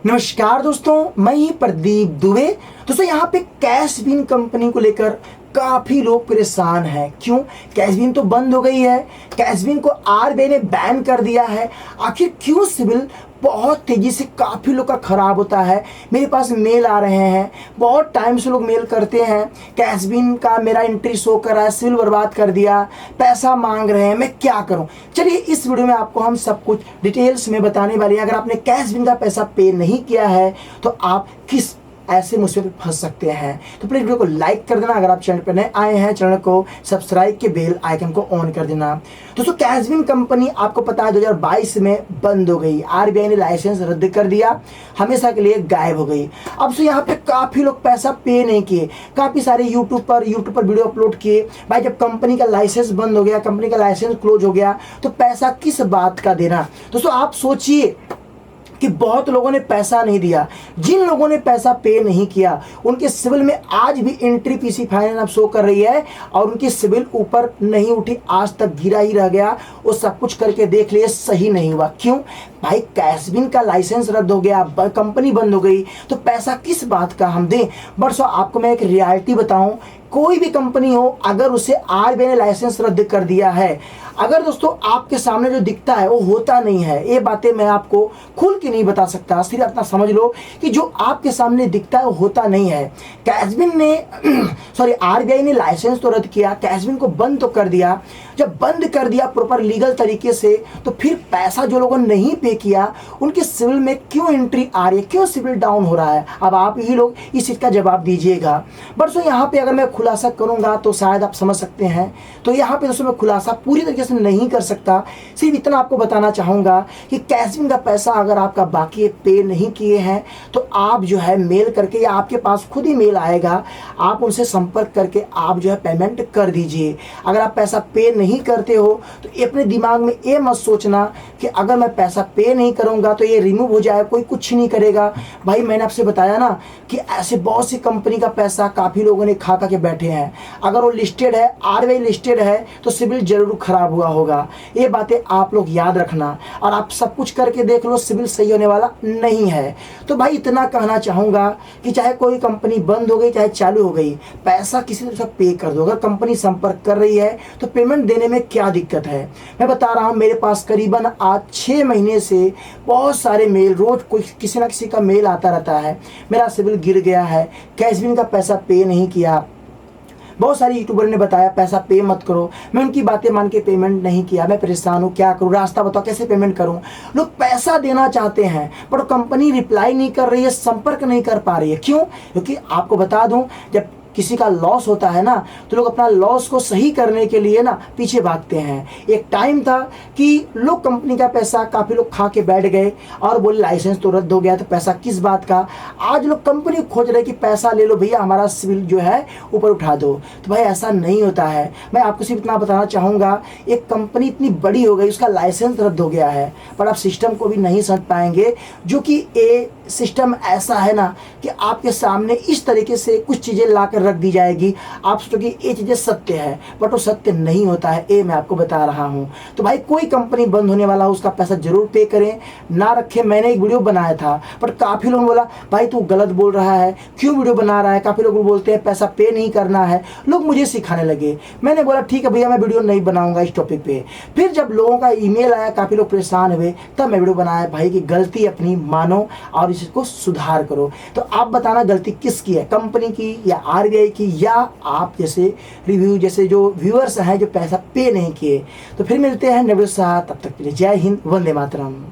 नमस्कार दोस्तों, मैं ही प्रदीप दुबे। दोस्तों यहाँ पे कैशबिन कंपनी को लेकर काफी लोग परेशान हैं। क्यों? कैशबिन तो बंद हो गई है, कैशबिन को आरबीआई ने बैन कर दिया है। आखिर क्यों सिविल बहुत तेजी से काफी लोग का खराब होता है। मेरे पास मेल आ रहे हैं, बहुत टाइम से लोग मेल करते हैं, कैशबिन का मेरा एंट्री शो कर रहा है, सिविल बर्बाद कर दिया, पैसा मांग रहे हैं, मैं क्या करूं। चलिए इस वीडियो में आपको हम सब कुछ डिटेल्स में बताने वाले हैं। अगर आपने कैशबिन का पैसा पे नहीं किया है तो आप किस ऐसे मुसीबत में फंस सकते हैं। तो प्लीज वीडियो को लाइक कर देना। अगर आप चैनल पर नए आए हैं, चैनल को सब्सक्राइब के बेल आइकन को ऑन कर देना। दोस्तों कैशबिन कंपनी आपको पता है 2022 में बंद हो गई। आरबीआई ने लाइसेंस रद्द कर दिया, हमेशा के लिए गायब हो गई। अब से यहाँ पे काफी लोग पैसा पे नहीं किए, काफी सारे यूट्यूब पर वीडियो अपलोड किए। भाई जब कंपनी का लाइसेंस बंद हो गया, कंपनी का लाइसेंस क्लोज हो गया, तो पैसा किस बात का देना। दोस्तों आप सोचिए कि बहुत लोगों ने पैसा नहीं दिया। जिन लोगों ने पैसा पे नहीं किया उनके सिविल में आज भी एंट्री पीसी फाइनेंस अब शो कर रही है और उनकी सिविल ऊपर नहीं उठी, आज तक गिरा ही रह गया। वो सब कुछ करके देख लिए, सही नहीं हुआ। क्यों? भाई कैशबिन का लाइसेंस रद्द हो गया, कंपनी बंद हो गई, तो पैसा किस बात का हम दें। बट आपको मैं एक रियलिटी बताऊं, कोई भी कंपनी हो, अगर उसे आरबीआई ने लाइसेंस रद्द कर दिया है, अगर दोस्तों आपके सामने जो दिखता है वो होता नहीं है, ये बातें मैं आपको खुल के नहीं बता सकता, सिर्फ अपना समझ लो कि जो आपके सामने दिखता है वो होता नहीं है। कैशबिन ने आरबीआई ने लाइसेंस तो रद्द किया, कैशबिन को बंद तो कर दिया। जब बंद कर दिया प्रॉपर लीगल तरीके से, तो फिर पैसा जो लोगों ने नहीं पे किया उनके सिविल में क्यों एंट्री आ रही है, क्यों सिविल डाउन हो रहा है। अब आप ही लोग इस चीज का जवाब दीजिएगा। बट यहाँ पे अगर मैं खुलासा करूंगा तो शायद आप समझ सकते हैं। तो यहाँ पे दोस्तों मैं खुलासा पूरी तरीके से नहीं कर सकता, सिर्फ इतना आपको बताना चाहूंगा कि कैशबिन का पैसा अगर आपका बाकी पे नहीं किए हैं तो आप जो है मेल करके, या आपके पास खुद ही मेल आएगा, आप उनसे संपर्क करके आप जो है पेमेंट कर दीजिए। अगर आप पैसा पे नहीं करते हो तो अपने दिमाग में ये मत सोचना कि अगर मैं पैसा पे नहीं करूंगा तो ये रिमूव हो जाए, कोई कुछ नहीं करेगा। भाई मैंने आपसे बताया ना कि ऐसे बहुत सी कंपनी का पैसा काफी लोगों ने खा के बैठे हैं। अगर वो लिस्टेड है, आरबीआई लिस्टेड है, तो सिविल जरूर खराब हुआ होगा। ये बातें आप लोग याद रखना, और आप सब कुछ करके देख लो, सिविल सही होने वाला नहीं है। तो भाई इतना कहना चाहूंगा कि चाहे कोई कंपनी बंद हो गई चाहे चालू हो गई, पैसा किसी तरह से पे कर दो। अगर कंपनी संपर्क कर रही है तो पेमेंट देने में क्या दिक्कत है। मैं बता रहा हूं, मेरे पास करीबन आज 6 महीने से बहुत सारे मेल, रोज कोई किसी ना किसी का मेल आता रहता है, मेरा सिविल गिर गया है, कैशबिन का पैसा पे नहीं किया। बहुत सारे यूट्यूबर ने बताया पैसा पे मत करो, मैं उनकी बातें मान के पेमेंट नहीं किया। मैं परेशान हूँ, क्या करूँ, रास्ता बताओ, कैसे पेमेंट करूँ। लोग पैसा देना चाहते हैं पर कंपनी रिप्लाई नहीं कर रही है, संपर्क नहीं कर पा रही है। क्यों? क्योंकि आपको बता दूं, जब किसी का लॉस होता है ना, तो लोग अपना लॉस को सही करने के लिए ना पीछे भागते हैं। एक टाइम था कि लोग कंपनी का पैसा काफी लोग खा के बैठ गए और बोले लाइसेंस तो रद्द हो गया तो पैसा किस बात का। आज लोग कंपनी खोज रहे कि पैसा ले लो भैया, हमारा सिविल जो है ऊपर उठा दो। तो भाई ऐसा नहीं होता है। मैं आपको सिर्फ इतना बताना चाहूंगा, एक कंपनी इतनी बड़ी हो गई, उसका लाइसेंस रद्द हो गया है, पर आप सिस्टम को भी नहीं समझ पाएंगे, जो कि ये सिस्टम ऐसा है ना कि आपके सामने इस तरीके से कुछ चीजें लाकर रख दी जाएगी, आप सोचोगे ये चीजें सत्य है, बट वो सत्य नहीं होता है। ये मैं आपको बता रहा हूं। तो भाई कोई कंपनी बंद होने वाला हो उसका पैसा जरूर पे करें, ना रखे। मैंने एक वीडियो बनाया था, बट काफी लोगों ने बोला भाई तू गलत बोल रहा है, क्यों वीडियो बना रहा है। काफी लोग बोलते हैं पैसा पे नहीं करना है, लोग मुझे सिखाने लगे। मैंने बोला ठीक है भैया, मैं वीडियो नहीं बनाऊंगा इस टॉपिक पे। फिर जब लोगों का ईमेल आया, काफी लोग परेशान हुए, तब मैं वीडियो बनाया। भाई की गलती अपनी मानो और इसको सुधार करो। तो आप बताना गलती किसकी है, कंपनी की या आरबीआई की, या आप जैसे रिव्यू जैसे जो व्यूअर्स हैं जो पैसा पे नहीं किए। तो फिर मिलते हैं नेक्स्ट साथ, तब तक के लिए जय हिंद, वंदे मातरम।